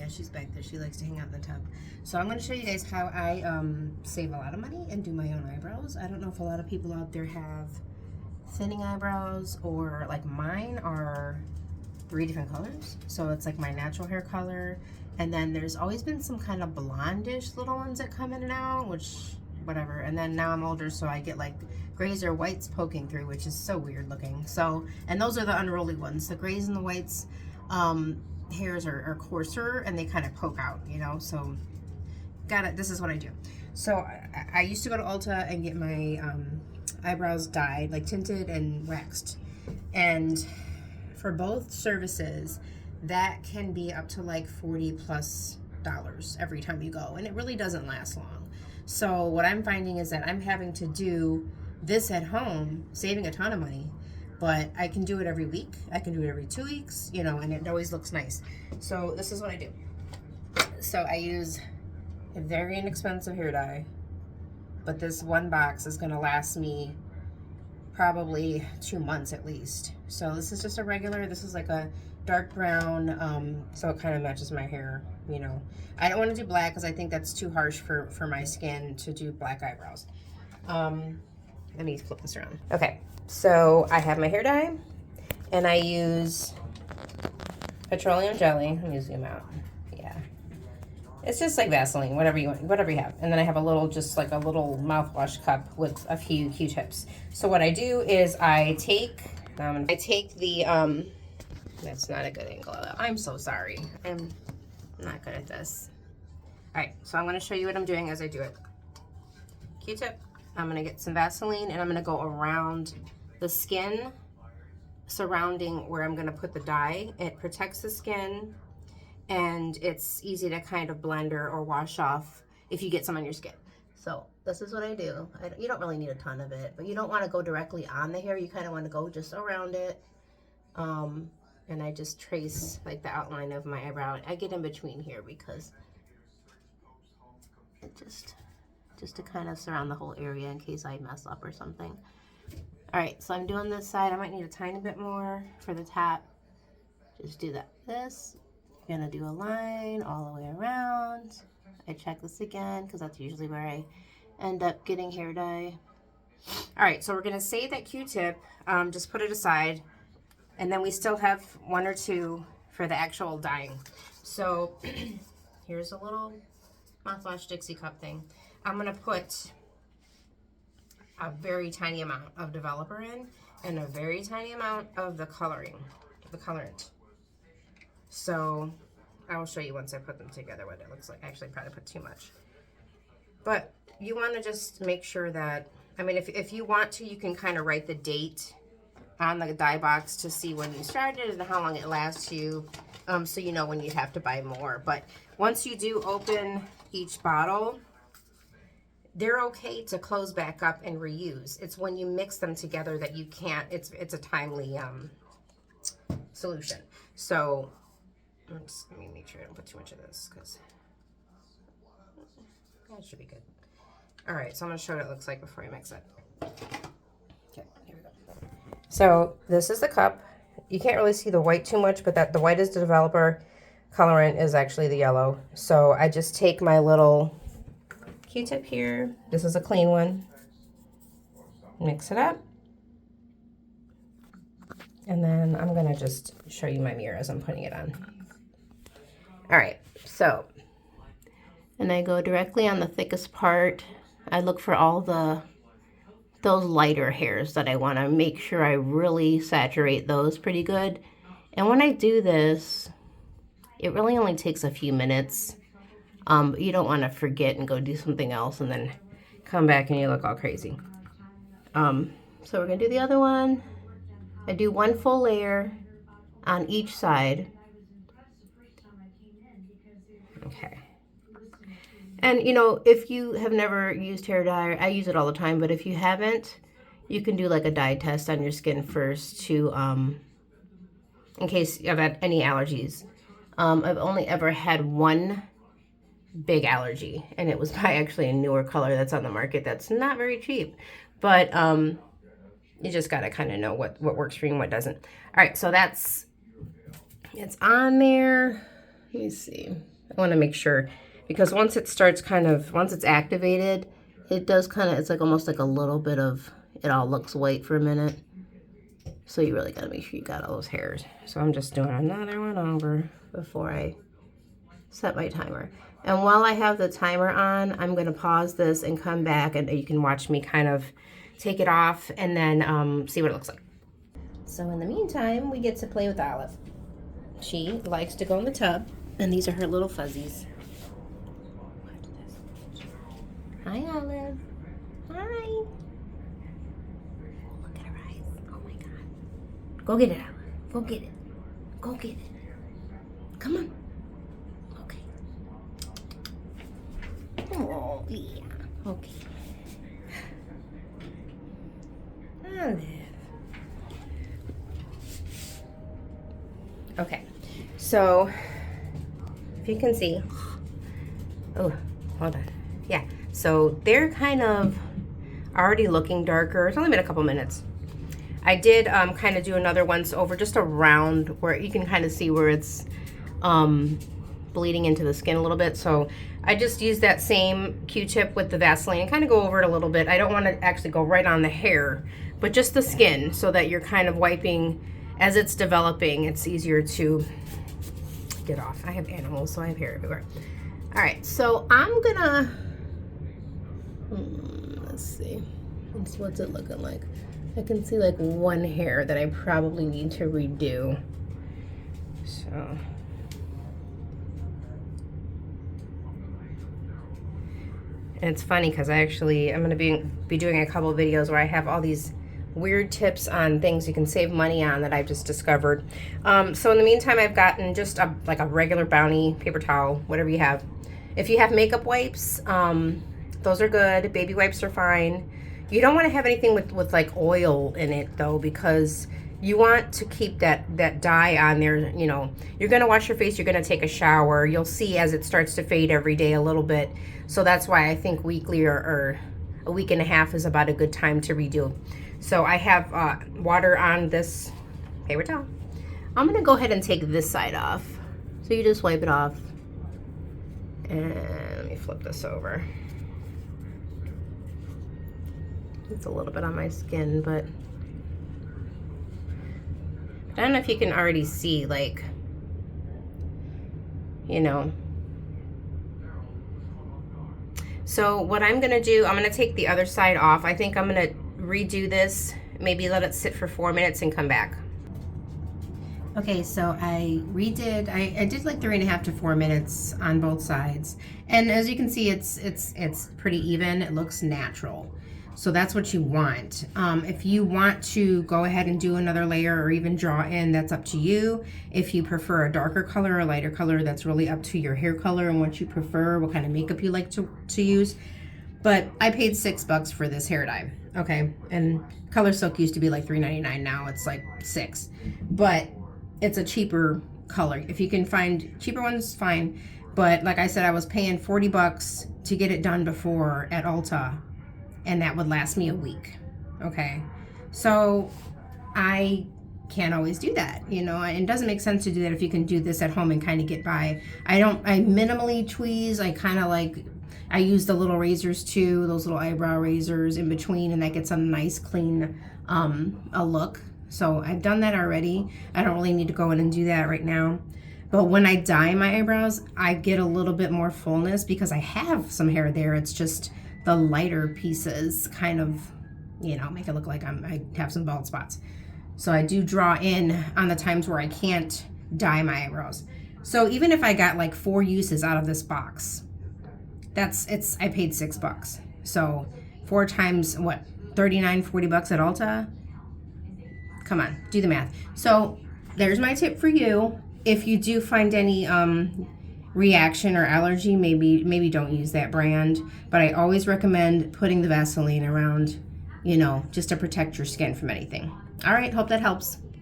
Yeah, she's back there. She likes to hang out in the tub. So I'm going to show you guys how I save a lot of money and do my own eyebrows. I don't know if a lot of people out there have thinning eyebrows, or like mine are 3 different colors. So it's like my natural hair color, and then there's always been some kind of blondish little ones that come in and out, which whatever. And then now I'm older, so I get like grays or whites poking through, which is so weird looking. So, and those are the unruly ones. The grays and the whites hairs are coarser and they kind of poke out, you know. So got it. This is what I do. So I used to go to Ulta and get my eyebrows dyed, like tinted and waxed, and for both services that can be up to like $40+ every time you go, and it really doesn't last long. So what I'm finding is that I'm having to do this at home, saving a ton of money, but I can do it every week. I can do it every 2 weeks, you know, and it always looks nice. So this is what I do. So I use a very inexpensive hair dye, but this one box is gonna last me probably 2 months at least. So this is just a regular, this is like a dark brown, so it kind of matches my hair, you know. I don't want to do black because I think that's too harsh for my skin to do black eyebrows. Let me flip this around. Okay, so I have my hair dye, and I use petroleum jelly. Let me zoom out. Yeah, it's just like Vaseline, whatever you want, whatever you have. And then I have a little, just like a little mouthwash cup with a few Q-tips. So what I do is I take the that's not a good angle. I'm so sorry. I'm not good at this. All right, so I'm going to show you what I'm doing as I do it. Q-tip. I'm going to get some Vaseline, and I'm going to go around the skin surrounding where I'm going to put the dye. It protects the skin, and it's easy to kind of blend or wash off if you get some on your skin. So this is what I do. You don't really need a ton of it, but you don't want to go directly on the hair. You kind of want to go just around it. And I just trace like the outline of my eyebrow. I get in between here because it just to kind of surround the whole area in case I mess up or something. All right, so I'm doing this side. I might need a tiny bit more for the top. Just do that. This, you're gonna do a line all the way around. I check this again because that's usually where I end up getting hair dye. All right, so we're gonna save that Q-tip, just put it aside, and then we still have 1 or 2 for the actual dyeing. So here's a little mouthwash Dixie cup thing. I'm gonna put a very tiny amount of developer in and a very tiny amount of the coloring, the colorant. So I will show you once I put them together what it looks like. Actually, probably put too much. But you want to just make sure that, I mean, if you want to, you can kind of write the date on the dye box to see when you started and how long it lasts you, so you know when you have to buy more. But once you do open each bottle, they're okay to close back up and reuse. It's when you mix them together that you can't, it's a timely solution. So let me make sure I don't put too much of this, because that should be good. All right, so I'm gonna show what it looks like before I mix it. Okay, here we go. So this is the cup. You can't really see the white too much, but the white is the developer. Colorant is actually the yellow. So I just take my little Q-tip here. This is a clean one. Mix it up. And then I'm gonna just show you my mirror as I'm putting it on. All right, so, and I go directly on the thickest part. I look for all those lighter hairs that I wanna make sure I really saturate those pretty good. And when I do this, it really only takes a few minutes. But you don't want to forget and go do something else and then come back and you look all crazy. So we're going to do the other one. I do 1 full layer on each side. Okay. And, you know, if you have never used hair dye, I use it all the time, but if you haven't, you can do like a dye test on your skin first to, in case you've had any allergies. I've only ever had 1 big allergy, and it was by actually a newer color that's on the market that's not very cheap, but you just gotta kind of know what works for you and what doesn't. All right, so it's on there. Let me see. I want to make sure, because once it starts once it's activated, it does it's like almost like a little bit of, it all looks white for a minute. So you really got to make sure you got all those hairs. So I'm just doing another one over before I set my timer. And while I have the timer on, I'm going to pause this and come back, and you can watch me kind of take it off and then see what it looks like. So in the meantime, we get to play with Olive. She likes to go in the tub, and these are her little fuzzies. Hi, Olive. Hi. Look at her eyes. Oh my God. Go get it, Olive. Go get it. Go get it. Come on. Oh, yeah. Okay. Olive. Okay. So, if you can see. Oh, hold on. Yeah. So, they're kind of already looking darker. It's only been a couple minutes. I did kind of do another once over just around where you can kind of see where it's bleeding into the skin a little bit. So I just use that same Q-tip with the Vaseline and kind of go over it a little bit. I don't want to actually go right on the hair, but just the skin, so that you're kind of wiping as it's developing. It's easier to get off. I have animals, so I have hair everywhere. All right, so I'm gonna, let's see, what's it looking like? I can see like one hair that I probably need to redo. So. And it's funny because I'm going to be doing a couple of videos where I have all these weird tips on things you can save money on that I've just discovered. So in the meantime, I've gotten just like a regular Bounty paper towel, whatever you have. If you have makeup wipes, those are good. Baby wipes are fine. You don't want to have anything with like oil in it though, because you want to keep that dye on there. You know, you're going to wash your face, you're going to take a shower. You'll see as it starts to fade every day a little bit. So that's why I think weekly or a week and a half is about a good time to redo. So I have water on this paper towel. I'm going to go ahead and take this side off. So you just wipe it off. And let me flip this over. It's a little bit on my skin, but I don't know if you can already see, like, you know. So what I'm gonna do, I'm gonna take the other side off. I think I'm gonna redo this, maybe let it sit for 4 minutes and come back. Okay, so I did like 3.5 to 4 minutes on both sides. And as you can see, it's pretty even. It looks natural. So that's what you want. If you want to go ahead and do another layer or even draw in, that's up to you. If you prefer a darker color or a lighter color, that's really up to your hair color and what you prefer, what kind of makeup you like to use. But I paid $6 for this hair dye, okay? And Color Silk used to be like $3.99, now it's like $6. But it's a cheaper color. If you can find cheaper ones, fine. But like I said, I was paying $40 to get it done before at Ulta, and that would last me a week, okay? So I can't always do that, you know, and it doesn't make sense to do that if you can do this at home and kind of get by. I minimally tweeze. I use the little razors too, those little eyebrow razors in between, and that gets a nice clean a look. So I've done that already. I don't really need to go in and do that right now. But when I dye my eyebrows, I get a little bit more fullness because I have some hair there. It's just the lighter pieces kind of, you know, make it look like I have some bald spots. So I do draw in on the times where I can't dye my eyebrows. So even if I got like 4 uses out of this box, I paid $6. So 4 times what, 39, 40 bucks at Ulta? Come on, do the math. So there's my tip for you. If you do find any reaction or allergy, maybe don't use that brand. But I always recommend putting the Vaseline around, you know, just to protect your skin from anything. All right, hope that helps.